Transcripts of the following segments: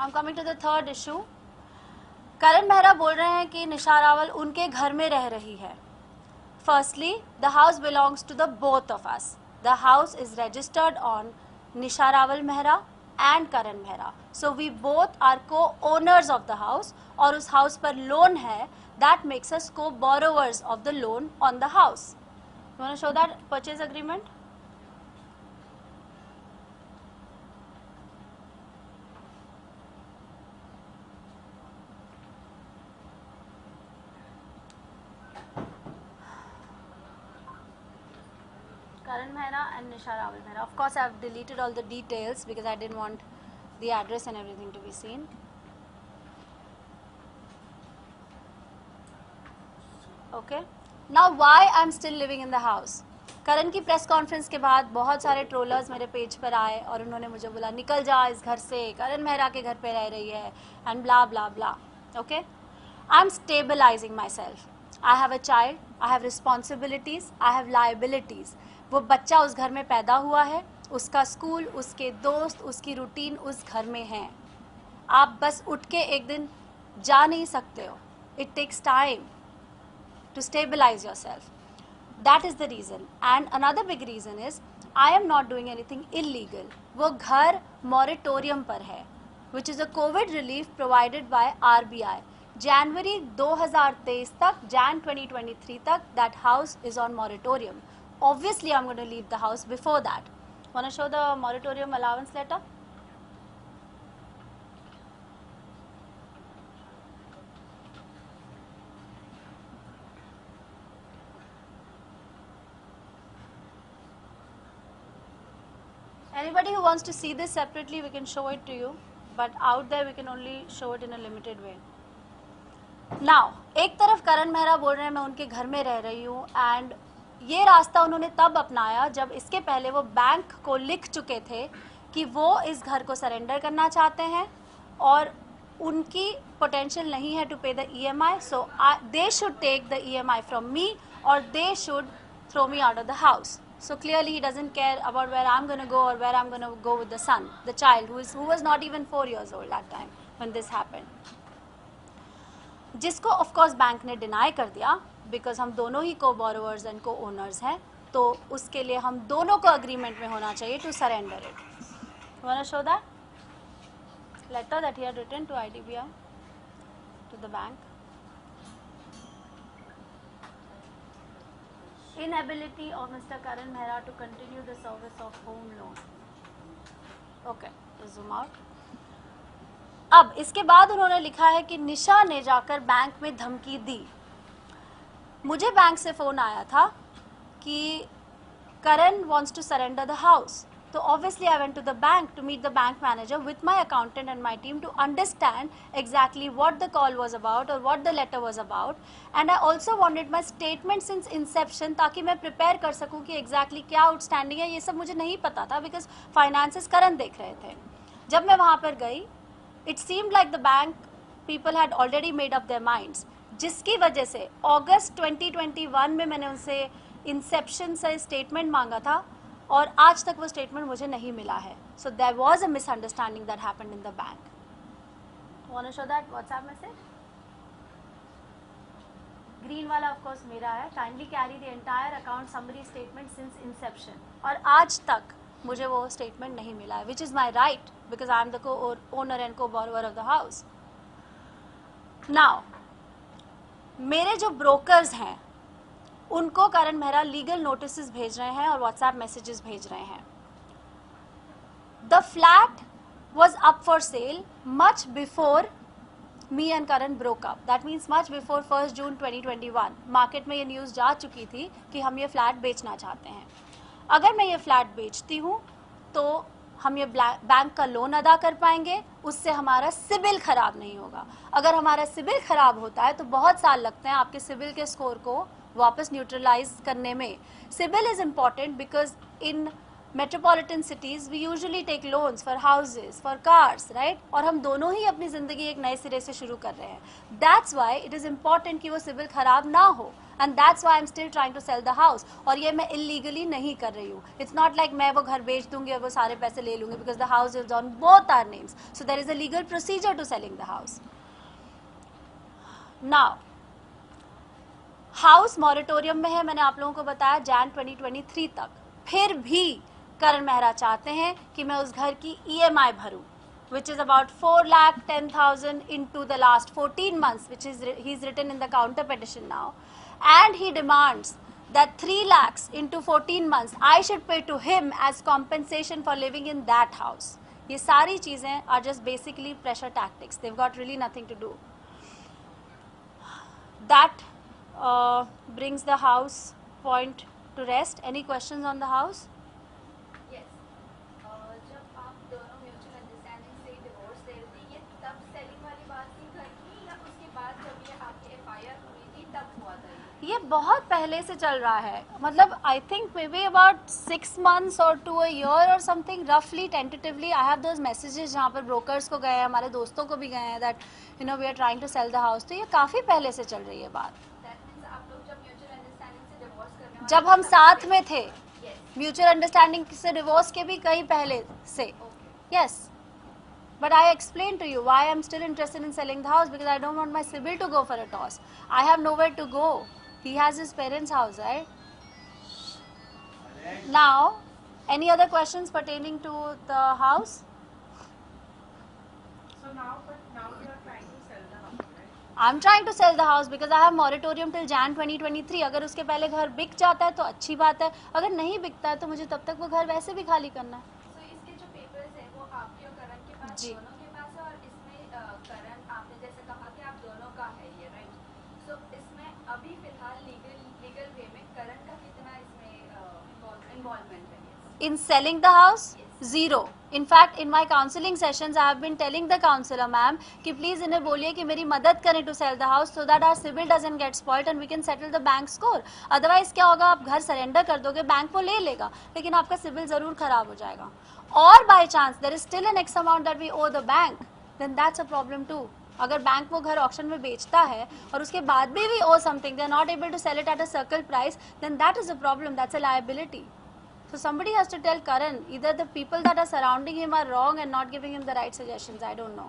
I'm coming to the third issue. करण मेहरा बोल रहे हैं कि निशा रावल उनके घर में रह रही है. Firstly, the house belongs to the both of us. The house is registered on Nisha Rawal Mehra and Karan Mehra. So we both are co-owners of the house. और उस house पर loan है, that makes us co-borrowers of the loan on the house. You want to show that purchase agreement? Karan Mehra and Nisha Rawal Mehra. Of course, I have deleted all the details because I didn't want the address and everything to be seen. Okay. Now, why I'm still living in the house? करण की press conference के बाद बहुत सारे trollers मेरे page पर आए और उन्होंने मुझे बोला निकल जा इस घर से, करण मेहरा के घर पे रह रही है and blah blah blah. Okay, I am stabilising myself. I have a child, I have responsibilities, I have liabilities. वो बच्चा उस घर में पैदा हुआ है, उसका स्कूल, उसके दोस्त, उसकी रूटीन उस घर में है. आप बस उठ के एक दिन जा नहीं सकते हो. It takes time to stabilize yourself. That is the reason. And another big reason is I am not doing anything illegal. वो घर moratorium पर है, which is a COVID relief provided by RBI. January 2023 तक, Jan 2023 तक, that house is on moratorium. Obviously, I'm going to leave the house before that. Want to show the moratorium allowance letter? Anybody who wants to see this separately, we can show it to you, but out there we can only show it in a limited way. Now, एक तरफ करण मेहरा बोल रहे हैं मैं उनके घर में रह रही हूँ एंड ये रास्ता उन्होंने तब अपनाया जब इसके पहले वो बैंक को लिख चुके थे कि वो इस घर को सरेंडर करना चाहते हैं और उनकी पोटेंशियल नहीं है to pay the EMI, so they should take the EMI from me or they should throw me out of the house. So clearly he doesn't care about where I'm going to go or where I'm going to go with the son, the child who was not even 4 years old that time when this happened. जिसको of course bank ने deny कर दिया because हम दोनों ही co-borrowers and co-owners हैं, तो उसके लिए हम दोनों को agreement में होना चाहिए to surrender it. You want to show that letter that he had written to IDBI, to the bank? Inability of Mr. Karan Mehra to continue the service of home loan. Okay, zoom out. अब इसके बाद उन्होंने लिखा है कि निशा ने जाकर bank में धमकी दी. मुझे बैंक से फ़ोन आया था कि करण wants to surrender the house. So obviously I went to the bank to meet the bank manager with my accountant and my team to understand exactly what the call was about or what the letter was about. And I also wanted my statement since inception ताकि मैं prepare कर सकूँ कि exactly क्या outstanding है. ये सब मुझे नहीं पता था because finances करण देख रहे थे. जब मैं वहाँ पर गई, it seemed like the bank people had already made up their minds, जिसकी वजह से अगस्त 2021 में मैंने उनसे इंसेप्शन से स्टेटमेंट मांगा था और आज तक वो स्टेटमेंट मुझे नहीं मिला है. So there was a misunderstanding that happened in the bank. Want to show that WhatsApp message? Green वाला ऑफ कोर्स मेरा है. Kindly carry the entire account summary statement since inception. और आज तक मुझे वो स्टेटमेंट नहीं मिला है, which is my right because I am the co owner and co borrower of the house. Now मेरे जो ब्रोकर्स हैं उनको करण मेहरा लीगल नोटिस भेज रहे हैं और व्हाट्सएप मैसेजेस भेज रहे हैं. The flat was up for sale much before me and Karan broke up. That means much before 1 June 2021 market में ये न्यूज़ जा चुकी थी कि हम ये फ्लैट बेचना चाहते हैं. अगर मैं ये फ्लैट बेचती हूँ तो हम ये बैंक का लोन अदा कर पाएंगे, उससे हमारा सिबिल ख़राब नहीं होगा. अगर हमारा सिबिल ख़राब होता है तो बहुत साल लगते हैं आपके सिबिल के स्कोर को वापस न्यूट्रलाइज करने में. CIBIL is important because in metropolitan cities we usually take loans for houses, for cars, right. और हम दोनों ही अपनी ज़िंदगी एक नए सिरे से शुरू कर रहे हैं. That's why it is important कि वो सिबिल ख़राब ना हो. and that's why I'm still trying to sell the house. और ये मैं illegally नहीं कर रही हूँ. It's not like मैं वो घर बेच दूँगी और वो सारे पैसे ले लूँगी, because the house is on both our names. So there is a legal procedure to selling the house. Now, house moratorium में है, मैंने आप लोगों को बताया जैन 2023 तक. फिर भी करण मेहरा चाहते हैं कि मैं उस घर की EMI भरूं, which is about 4,10,000 into the last 14 months, which is he's written in the counter petition now, and he demands that 3 lakhs into 14 months I should pay to him as compensation for living in that house. ये सारी चीजें are just basically pressure tactics. They've got really nothing to do. That brings the house point to rest. Any questions on the house? Yes. जब आप दोनों mutual understanding से divorce ले रहे थे, ये तब सेलिंग वाली बात थी घर की, या उसके बाद जब ये आपकी FIR हुई थी तब हुआ था? ये बहुत पहले से चल रहा है, मतलब I think may be about 6 months or to a year or something, roughly tentatively. I have those messages जहाँ पर ब्रोकर्स को गए हैं, हमारे दोस्तों को भी गए हैं, that you know we are trying to sell the house. तो ये काफ़ी पहले से चल रही है बात. जब हम साथ में थे, म्यूचुअल अंडरस्टैंडिंग से डिवोर्स के भी कहीं पहले से. Yes, but I explain to you why I am still interested in selling the house, because I don't want my CIBIL to go for a toss. I have nowhere to go. He has his parents house, right? Now any other questions pertaining to the house? So now you are trying to sell the house, right? I'm trying to sell the house because I have moratorium till Jan 2023. अगर उसके पहले घर बिक जाता है तो अच्छी बात है, अगर नहीं बिकता है तो मुझे तब तक वो घर वैसे भी खाली करना है. So इसके जो पेपर्स हैं वो आपके और करण के पास, जी. दोनों के पास है, और इसमें करण आपने जैसे कहा कि आप दोनों का है ये, राइट? So इसमें अभी फिलहाल लीगल वे में करण का कितना इसमें इन्वॉल्वमेंट है? In selling the house? Zero. In fact, in my counseling sessions, I have been telling the counselor, ma'am, कि please इन्हें बोलिए कि मेरी मदद करें to sell the house so that our CIBIL doesn't get spoiled and we can settle the bank score. Otherwise क्या होगा, आप घर सरेंडर कर दोगे, बैंक वो ले लेगा, लेकिन आपका CIBIL जरूर खराब हो जाएगा. और by chance there is still an X amount that we owe the bank, then that's a problem too. अगर बैंक वो घर ऑक्शन में बेचता है और उसके बाद भी we owe something, they are not able to sell it at a circle price, then that is a problem, that's a liability. So somebody has to tell Karan, either the people that are surrounding him are wrong and not giving him the right suggestions. I don't know.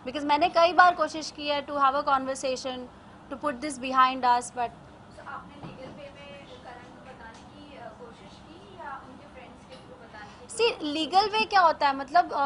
Because मैंने कई बार कोशिश की है to have a conversation, to put this behind us, but So आपने legal way में करण को बताने की कोशिश की या उनके फ्रेंड्स के थ्रू बताने की? see legal way क्या होता है, मतलब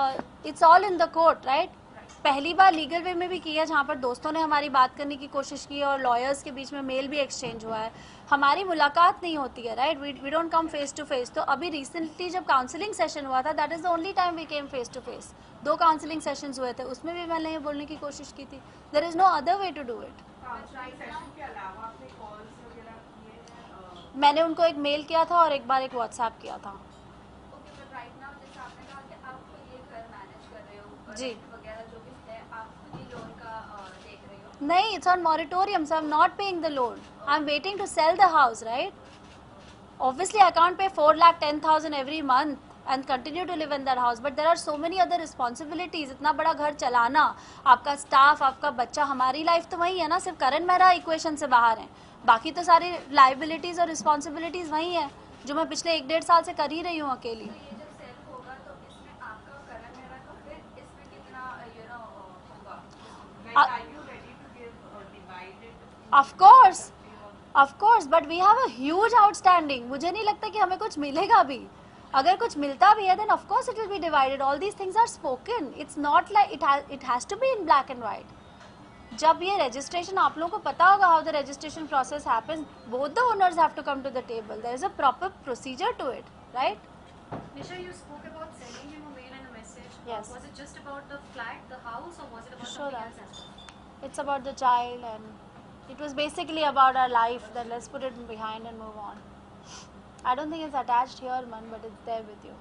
it's all in the court, right? पहली बार लीगल वे में भी किया जहाँ पर दोस्तों ने हमारी बात करने की कोशिश की और लॉयर्स के बीच में मेल भी एक्सचेंज हुआ है, हमारी मुलाकात नहीं होती है, right? We don't come face to face. तो अभी रिसेंटली जब काउंसलिंग सेशन हुआ था, that is the only time we came face to face. 2 counselling sessions हुए थे, उसमें भी मैंने ये बोलने की कोशिश की थी. There is no other way to do it. Counselling session के अलावा आपने कॉल्स वगैरह किए हैं? मैंने उनको एक मेल किया था और एक बार एक व्हाट्सएप किया था. ओके, बट राइट नाउ जैसे आपने कहा कि आप खुद ये घर मैनेज कर रहे हो, जी. वगैरह जो भी है, आप खुद ही लोन का देख रहे हो? नहीं, it's on moratorium, so I'm not paying the loan. I'm waiting to sell the house, right? Obviously, I can't pay 4,10,000 every month and continue to live in that house. But there are so many other responsibilities. इतना बड़ा घर चलाना, आपका staff, आपका बच्चा, हमारी life तो वही है ना. सिर्फ करण मेहरा इक्वेशन से बाहर हैं, बाकी तो सारी लाइबिलिटीज और रिस्पॉन्सिबिलिटीज वही हैं जो मैं पिछले 1-1.5 साल से कर ही रही हूँ अकेली. तो ये जब सेल होगा तो इसमें आपका और करण मेहरा का फिर इसमें कितना होगा? Like, are you ready to give divided? Of course, but we have a huge outstanding. मुझे नहीं लगता कि हमें कुछ मिलेगा भी. अगर कुछ मिलता भी है, then of course it will be divided. All these things are spoken. It's not like it has to be in black and white. जब ये registration, आप लोगों को पता होगा how the registration process happens. Both the owners have to come to the table. There is a proper procedure to it, right? Nisha, you spoke about sending him a mail and a message. Yes. Was it just about the flat, the house, or was it about Sure, something else as well? It's about the child, and it was basically about our life. Then let's put it behind and move on. I don't think it's attached here, man, but it's there with you.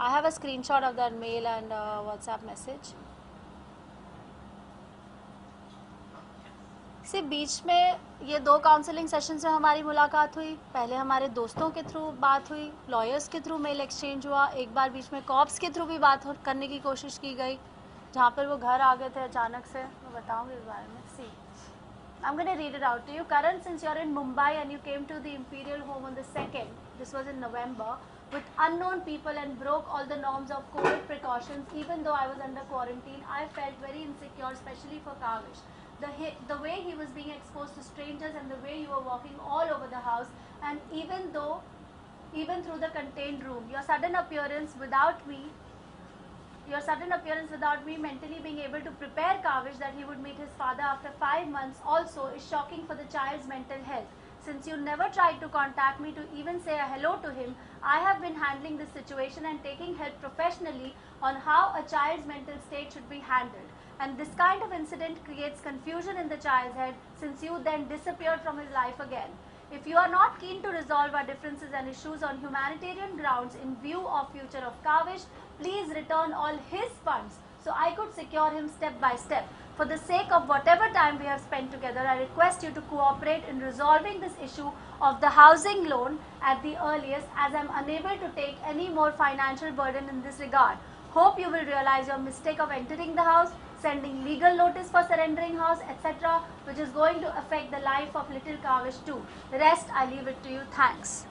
I have a screenshot of that mail and WhatsApp message. See, बीच में ये 2 counselling session से हमारी मुलाकात हुई. पहले हमारे दोस्तों के थ्रू बात हुई, लॉयर्स के थ्रू मेल एक्सचेंज हुआ, एक बार बीच में कॉप्स के थ्रू भी बात करने की कोशिश की गई, जहाँ पर वो घर आ गए थे अचानक से. बताऊंगी इस बारे में. See, I'm going to read it out to you. Karan, since you're in Mumbai and you came to the Imperial Home on the 2nd, this was in November, with unknown people and broke all the norms of COVID precautions, even though I was under quarantine, I felt very insecure, especially for Kavish. The way he was being exposed to strangers and the way you were walking all over the house, and even through the contained room, your sudden appearance without me mentally being able to prepare Kavish that he would meet his father after 5 months also is shocking for the child's mental health. Since you never tried to contact me to even say a hello to him, I have been handling this situation and taking help professionally on how a child's mental state should be handled. And this kind of incident creates confusion in the child's head since you then disappeared from his life again. If you are not keen to resolve our differences and issues on humanitarian grounds in view of future of Kavish, please return all his funds so I could secure him step by step. For the sake of whatever time we have spent together, I request you to cooperate in resolving this issue of the housing loan at the earliest, as I am unable to take any more financial burden in this regard. Hope you will realize your mistake of entering the house, sending legal notice for surrendering house, etc., which is going to affect the life of little Kavish too. The rest I leave it to you. Thanks.